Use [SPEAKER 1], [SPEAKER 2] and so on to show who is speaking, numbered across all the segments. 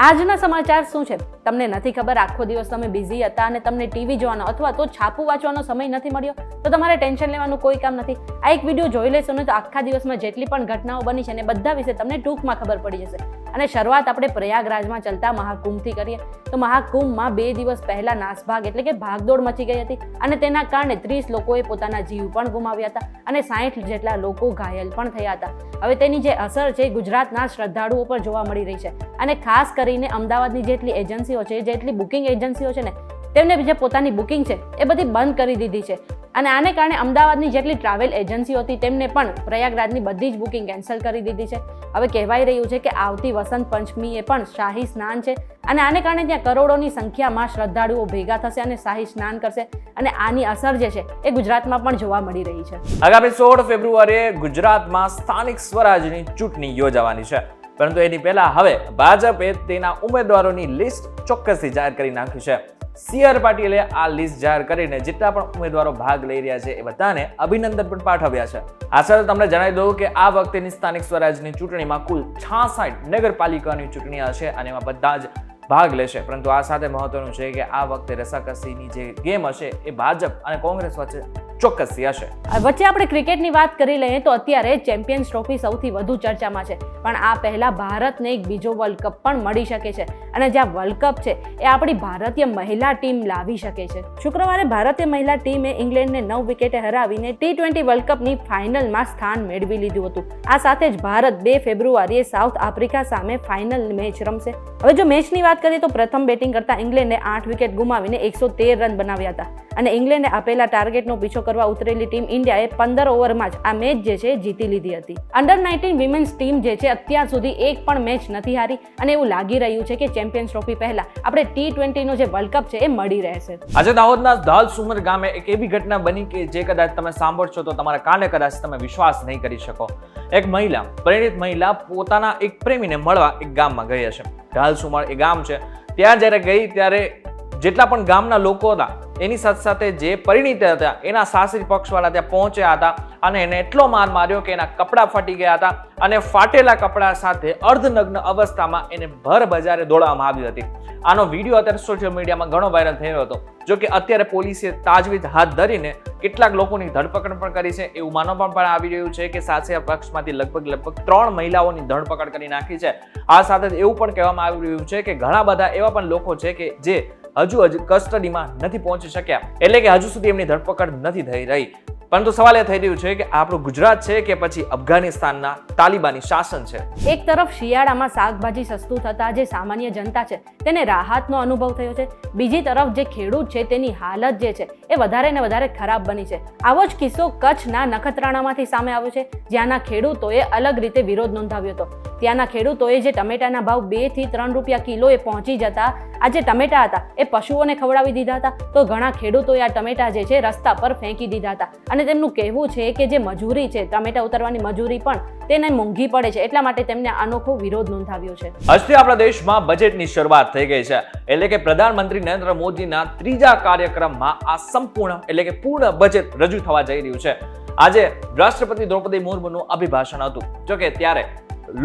[SPEAKER 1] આજના સમાચાર શું છે તમને નથી ખબર? આખો દિવસ તમે બિઝી હતા અને તમને ટીવી જોવાનો અથવા તો છાપું વાંચવાનો સમય નથી મળ્યો તો તમારે ટેન્શન લેવાનું કોઈ કામ નથી. આ એક વિડીયો જોઈ લેશો ને તો આખા દિવસમાં જેટલી પણ ઘટનાઓ બની છે ને બધા વિશે તમને ટૂંકમાં ખબર પડી જશે. અને શરૂઆત આપણે પ્રયાગરાજમાં ચાલતા મહાકુંભથી કરીએ તો મહાકુંભમાં 2 દિવસ પહેલા નાસભાગ એટલે કે ભાગદોડ મચી ગઈ હતી અને તેના કારણે 30 લોકોએ પોતાના જીવ પણ ગુમાવ્યા હતા અને 60 જેટલા લોકો ઘાયલ પણ થયા હતા. હવે તેની જે અસર છે ગુજરાતના શ્રદ્ધાળુઓ પર જોવા મળી રહી છે અને ખાસ કરીને અમદાવાદની જેટલી એજન્સીઓ છે, જેટલી બુકિંગ એજન્સીઓ છે ને, તેમને જે પોતાની બુકિંગ છે એ બધી બંધ કરી દીધી છે. અને આને કારણે અમદાવાદની જેટલી ટ્રાવેલ એજન્સીઓ હતી તેમને પણ પ્રયાગરાજની બધી જ બુકિંગ કેન્સલ કરી દીધી છે. હવે કહેવાય રહ્યું છે કે આવતી વસંત પંચમીએ પણ શાહી સ્નાન છે અને આને કારણે ત્યાં કરોડોની સંખ્યામાં શ્રદ્ધાળુઓ ભેગા થશે અને શાહી સ્નાન કરશે અને આની અસર જે છે એ ગુજરાતમાં પણ જોવા મળી રહી છે.
[SPEAKER 2] આગામી 16 ફેબ્રુઆરીએ ગુજરાતમાં સ્થાનિક સ્વરાજની ચૂંટણી યોજાવાની છે, પરંતુ એની પહેલા હવે ભાજપે તેના ઉમેદવારોની લિસ્ટ ચોક્કસથી જાહેર કરી નાખ્યું છે. CR પાટીલે આ લિસ્ટ જાહેર કરીને જેટલા પણ ઉમેદવારો ભાગ લઈ રહ્યા છે એ બધાને અભિનંદન પણ પાઠવ્યા છે. આ સાથે તમને જણાવી દઉં કે આ વખતેની સ્થાનિક સ્વરાજની ચૂંટણીમાં કુલ 66 નગરપાલિકાની ચૂંટણી હશે અને એમાં બધા જ ભાગ લેશે. પરંતુ આ સાથે મહત્વનું છે કે આ વખતે રસાકસીની જે ગેમ હશે એ ભાજપ અને કોંગ્રેસ વચ્ચે ચોક્કસથી હશે.
[SPEAKER 1] વચ્ચે આપણે ક્રિકેટની વાત કરી લઈએ તો અત્યારે ચેમ્પિયન્સ ટ્રોફી સૌથી વધુ ચર્ચામાં છે, પણ આ પહેલા ભારતને એક બીજો વર્લ્ડ કપ પણ મળી શકે છે અને જ્યાં વર્લ્ડ કપ છે એ આપણી ભારતીય મહિલા ટીમ લાવી શકે છે. શુક્રવારે ભારતીય મહિલા ટીમે ઇંગ્લેન્ડને 9 વિકેટે હરાવીને T20 વર્લ્ડ કપની ફાઇનલમાં સ્થાન મેળવી લીધું હતું. આ સાથે જ ભારત 2 ફેબ્રુઆરીએ સાઉથ આફ્રિકા સામે ફાઇનલ મેચ રમશે. હવે જો મેચની વાત કરીએ તો પ્રથમ બેટિંગ કરતા ઇંગ્લેન્ડે 8 વિકેટ ગુમાવીને 113 રન બનાવ્યા હતા અને ઇંગ્લેન્ડે આપેલા ટાર્ગેટનો પીછો કરવા ઉતરેલી ટીમ ઇન્ડિયાએ 15 ઓવરમાં જ આ મેચ જે છે જીતી લીધી હતી. અંડર 19 વિમેન્સ ટીમ જે છે અત્યાર સુધી એક પણ મેચ નથી હારી અને એવું લાગી રહ્યું છે કે ચેમ્પિયન્સ ટ્રોફી પહેલા આપણે T20 નો જે વર્લ્ડ કપ છે એ મળી રહેશે.
[SPEAKER 2] આજે દાહોદના ધાલસુમર ગામે એક એવી ઘટના બની કે જે કદાચ તમે સાંભળશો તો તમારા કાને કદાચ તમે વિશ્વાસ નહીં કરી શકો. એક મહિલા, પરિણીત મહિલા પોતાના એક પ્રેમીને મળવા એક ગામમાં ગઈ હશે. ધાલસુમર એ ગામ છે. ત્યાં જ્યારે ગઈ ત્યારે જેટલા પણ ગામના લોકો હતા એની સાથે સાથે જે પરિણીત હતા એના સાસરી પક્ષવાળા ત્યાં પહોંચ્યા હતા અને એને એટલો માર માર્યો કે એના કપડાં ફાટી ગયા હતા અને ફાટેલા કપડાં સાથે અર્ધનગ્ન અવસ્થામાં એને ભર બજારે દોડાવવામાં આવી હતી. આનો વિડીયો અત્યારે સોશિયલ મીડિયામાં ઘણો વાયરલ થયો હતો. જો કે અત્યારે પોલીસે તાજવીજ હાથ ધરીને કેટલાક લોકોની ધરપકડ પણ કરી છે. એવું માનવામાં પણ આવી રહ્યું છે કે સાસરી પક્ષમાંથી લગભગ 3 મહિલાઓની ધરપકડ કરી નાખી છે. આ સાથે એવું પણ કહેવામાં આવી રહ્યું છે કે ઘણા બધા એવા પણ લોકો છે કે જે હજુ કસ્ટડીમાં નથી પહોંચી શક્યા, એટલે કે હજુ સુધી એમની ધરપકડ નથી થઈ રહી. પરંતુ સવાલ એ થઈ રહ્યું છે કે આપણું ગુજરાત છે કે પછી અફઘાનિસ્તાનના તાલિબાની શાસન છે.
[SPEAKER 1] એક તરફ શિયાળામાં શાકભાજી સસ્તું થતા જે સામાન્ય જનતા છે તેને રાહતનો અનુભવ થયો છે, બીજી તરફ જે ખેડૂત છે તેની હાલત જે છે એ વધારે ને વધારે ખરાબ બની છે. આવો જ કિસ્સો કચ્છના નખત્રાણામાંથી સામે આવ્યો છે, જ્યાંના ખેડૂતોએ અલગ રીતે વિરોધ નોંધાવ્યો હતો. ત્યાંના ખેડૂતોએ જે ટમેટાના ભાવ 2 થી 3 રૂપિયા કિલોએ પહોંચી જતા આ જે ટમેટા હતા એ પશુઓને ખવડાવી દીધા હતા, તો ઘણા ખેડૂતોએ આ ટમેટા જે છે રસ્તા પર ફેંકી દીધા હતા અને તેમનું કહેવું છે કે જે મજૂરી છે, ટમેટા ઉતારવાની મજૂરી પણ તેને મોંઘી પડે છે, એટલા માટે તેમને અનોખો વિરોધ નોંધાવ્યો છે.
[SPEAKER 2] આજથી આપણા દેશમાં બજેટની શરૂઆત થઈ ગઈ છે, એટલે કે પ્રધાનમંત્રી નરેન્દ્ર મોદીના 3જા કાર્યક્રમમાં આ સંપૂર્ણ એટલે કે પૂર્ણ બજેટ રજૂ થવા જઈ રહ્યું છે. આજે રાષ્ટ્રપતિ દ્રૌપદી મુર્મુનું અભિભાષણ હતું. જોકે ત્યારે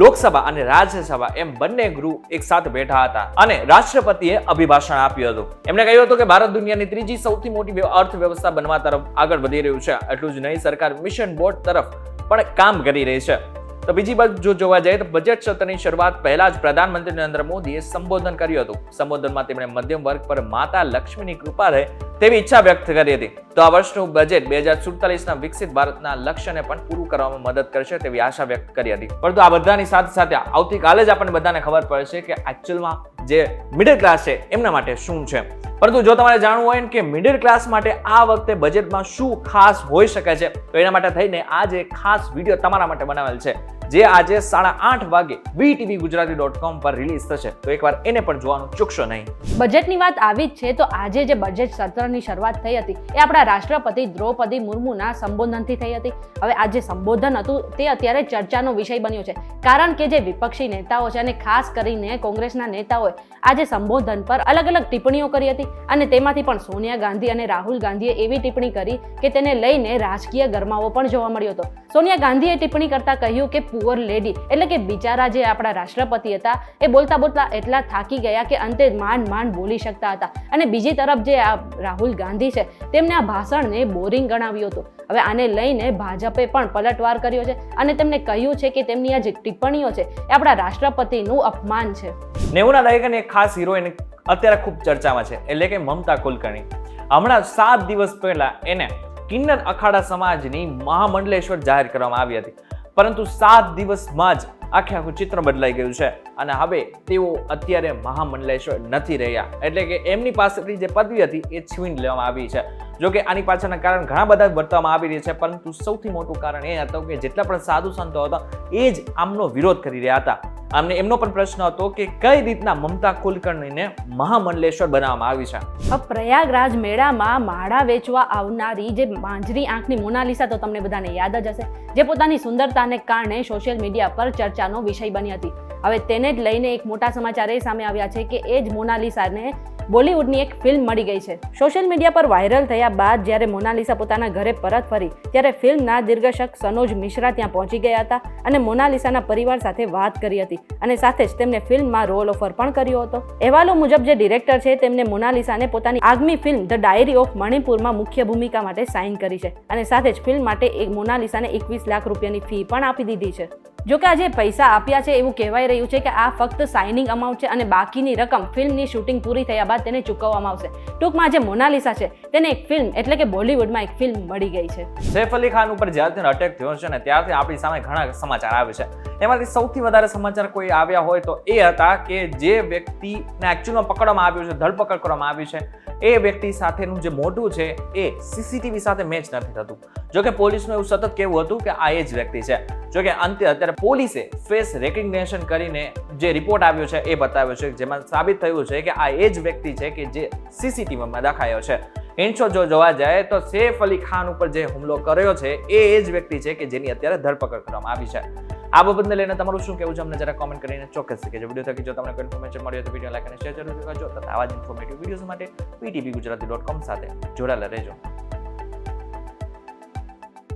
[SPEAKER 2] લોકસભા અને રાજ્યસભા એમ બંને ગૃહ એક સાથે બેઠા હતા અને રાષ્ટ્રપતિએ અભિભાષણ આપ્યું હતું. એમણે કહ્યું હતું કે ભારત દુનિયાની 3જી સૌથી મોટી અર્થવ્યવસ્થા બનવા તરફ આગળ વધી રહ્યું છે. એટલું જ નહીં, સરકાર મિશન બોર્ડ તરફ પણ કામ કરી રહી છે. તો બીજી બાજુ જો જોવા જાય તો બજેટ સત્રની શરૂઆત પહેલા જ પ્રધાનમંત્રી નરેન્દ્ર મોદીએ સંબોધન કર્યું હતું. સંબોધનમાં તેમણે મધ્યમ વર્ગ પર માતા લક્ષ્મીની કૃપા રહે તેવી ઈચ્છા વ્યક્ત કરી હતી. તો આ વર્ષનું બજેટ 2047ના વિકસિત ભારતના લક્ષ્યને પણ પૂરું કરવામાં મદદ કરશે તેવી આશા વ્યક્ત કરી હતી. પરંતુ આ બધાની સાથે સાથે આવતીકાલે જ આપણને બધાને ખબર પડશે કે એકચ્યુઅલમાં જે મિડલ ક્લાસ છે એમના માટે શું છે. પરંતુ જો તમારે જાણવું હોય ને કે મિડલ ક્લાસ માટે આ વખતે બજેટમાં શું ખાસ હોઈ શકે છે તો એના માટે થઈને આજે એક ખાસ વિડીયો તમારા માટે બનાવેલ છે, જે આજે 8:30 વાગે VTVGujarati.com પર રિલીઝ થશે. તો એકવાર એને પણ જોવાનું ચૂકશો નહીં.
[SPEAKER 1] બજેટની વાત આવી જ છે તો આજે જે બજેટ સત્રની શરૂઆત થઈ હતી એ આપણા રાષ્ટ્રપતિ દ્રૌપદી મુર્મુના સંબોધનથી થઈ હતી. હવે આ જે સંબોધન હતું તે અત્યારે ચર્ચાનો વિષય બન્યો છે, કારણ કે જે વિપક્ષી નેતાઓ છે અને ખાસ કરીને કોંગ્રેસના નેતાઓએ આ જે સંબોધન પર અલગ અલગ ટિપ્પણીઓ કરી હતી અને તેમાંથી પણ સોનિયા ગાંધી અને રાહુલ ગાંધીએ એવી ટિપ્પણી કરી કે તેને લઈને રાજકીય ગરમાવો પણ જોવા મળ્યો હતો. સોનિયા ગાંધીએ ટિપ્પણી કરતા કહ્યું કે પુઅર લેડી એટલે કે બિચારા જે આપણા રાષ્ટ્રપતિ હતા એ બોલતા બોલતા એટલા થાકી ગયા કે અંતે માંડ માંડ બોલી શકતા હતા. અને બીજી તરફ જે આ રાહુલ ગાંધી છે તેમને આ ભાષણને બોરિંગ ગણાવ્યું હતું. હવે આને લઈને ભાજપે પણ પલટવાર કર્યો છે અને તેમને કહ્યું છે કે તેમની આ જે ટિપ્પણીઓ છે એ આપણા રાષ્ટ્રપતિનું અપમાન છે.
[SPEAKER 2] 90ના દાયકાની એક ખાસ હિરોઈન અત્યારે ખૂબ ચર્ચામાં છે, એટલે કે મમતા કુલકર્ણી. હમણાં 7 દિવસ પહેલા એને કિન્નર અખાડા સમાજની મહામંડલેશ્વર જાહેર કરવામાં આવી હતી, પરંતુ 7 દિવસમાં જ આખું ચિત્ર બદલાઈ ગયું છે અને હવે તેઓ અત્યારે મહામંડલેશ્વર નથી રહ્યા. એટલે કે એમની પાસેથી જે પદવી હતી એ છીનવી લેવામાં આવી છે. જો કે આની પાછળના કારણ ઘણા બધા બતાવવામાં આવી રહ્યા છે, પરંતુ સૌથી મોટું કારણ એ હતું કે જેટલા પણ સાધુ સંતો હતા એ જ આમનો વિરોધ કરી રહ્યા હતા. એમનો પણ પ્રશ્ન હતો કે કઈ રીતના મમતા કુલકર્ણીને મહામંડલેશ્વર બનાવવામાં આવી છે.
[SPEAKER 1] પ્રયાગરાજ મેળામાં માળા વેચવા આવનારી જે માંજરી આંખની મોનાલિસા તો તમને બધાને યાદ જ હશે, જે પોતાની સુંદરતાને કારણે સોશિયલ મીડિયા પર ચર્ચાનો વિષય બની હતી. હવે તેને જ લઈને એક મોટા સમાચાર એ સામે આવ્યા છે કે એ જ મોનાલિસાને બોલિવૂડની એક ફિલ્મ મળી ગઈ છે. સોશિયલ મીડિયા પર વાયરલ થયા બાદ જ્યારે મોનાલિસા પોતાના ઘરે પરત ફરી ત્યારે ફિલ્મના દિગ્દર્શક સનોજ મિશ્રા ત્યાં પહોંચી ગયા હતા અને મોનાલિસાના પરિવાર સાથે વાત કરી હતી અને સાથે જ તેમને ફિલ્મમાં રોલ ઓફર પણ કર્યો હતો. અહેવાલો મુજબ જે ડિરેક્ટર છે તેમને મોનાલિસાને પોતાની આગામી ફિલ્મ ધ ડાયરી ઓફ મણિપુરમાં મુખ્ય ભૂમિકા માટે સાઇન કરી છે અને સાથે જ ફિલ્મ માટે મોનાલિસાને 21 લાખ રૂપિયાની ફી પણ આપી દીધી છે. જોકે આજે પૈસા આપ્યા છે એવું કહેવાય રહ્યું છે કે આ ફક્ત સાઇનિંગ અમાઉન્ટ છે અને બાકીની રકમ ફિલ્મની શૂટિંગ પૂરી થયા બાદ તેને ચૂકવવામાં આવશે. ટૂંકમાં જે મોનાલિસા છે તેને એક ફિલ્મ એટલે કે બોલિવૂડમાં એક ફિલ્મ મળી ગઈ છે.
[SPEAKER 2] સૈફ અલી ખાન ઉપર જ્યારથી અટેક થયો છે ને ત્યારથી આપણી સામે ઘણા સમાચાર આવે છે. એમાંથી સૌથી વધારે સમાચાર કોઈ આવ્યા હોય તો એ હતા કે જે વ્યક્તિને એકચ્યુઅલમાં પકડવામાં આવ્યું છે, ધરપકડ કરવામાં આવી છે, એ વ્યક્તિ સાથેનું જે મોઢું છે એ સીસીટીવી સાથે મેચ નથી થતું. જોકે પોલીસનું એવું સતત કહેવું હતું કે આ એ જ વ્યક્તિ છે. જોકે અંતે અત્યારે પોલીસે ફેસ રેકગ્નિશન કરીને જે રિપોર્ટ આવ્યો છે એ બતાવ્યો છે, જેમાં સાબિત થયું છે કે આ એ જ વ્યક્તિ છે કે જે સીસીટીવીમાં દેખાયો છે. ઇન્શોર્ટ જો જોવા જાય તો સૈફ અલી ખાન ઉપર જે હુમલો કર્યો છે એ જ વ્યક્તિ છે કે જેની અત્યારે ધરપકડ કરવામાં આવી છે. આ બાબતને લઈને તમારું શું કહેવું છે અમને જરા કોમેન્ટ કરીને ચોક્કસ કહેજો. વિડીયો થકી જો તમને કોઈ ઇન્ફોર્મેશન મળ્યો તો વિડીયો લાઈક અને શેર જરૂર કરજો તથા આવા જ ઇન્ફોર્મેટિવ વિડીયોઝ માટે PTVGujarati.com સાથે જોડાયેલા રહેજો.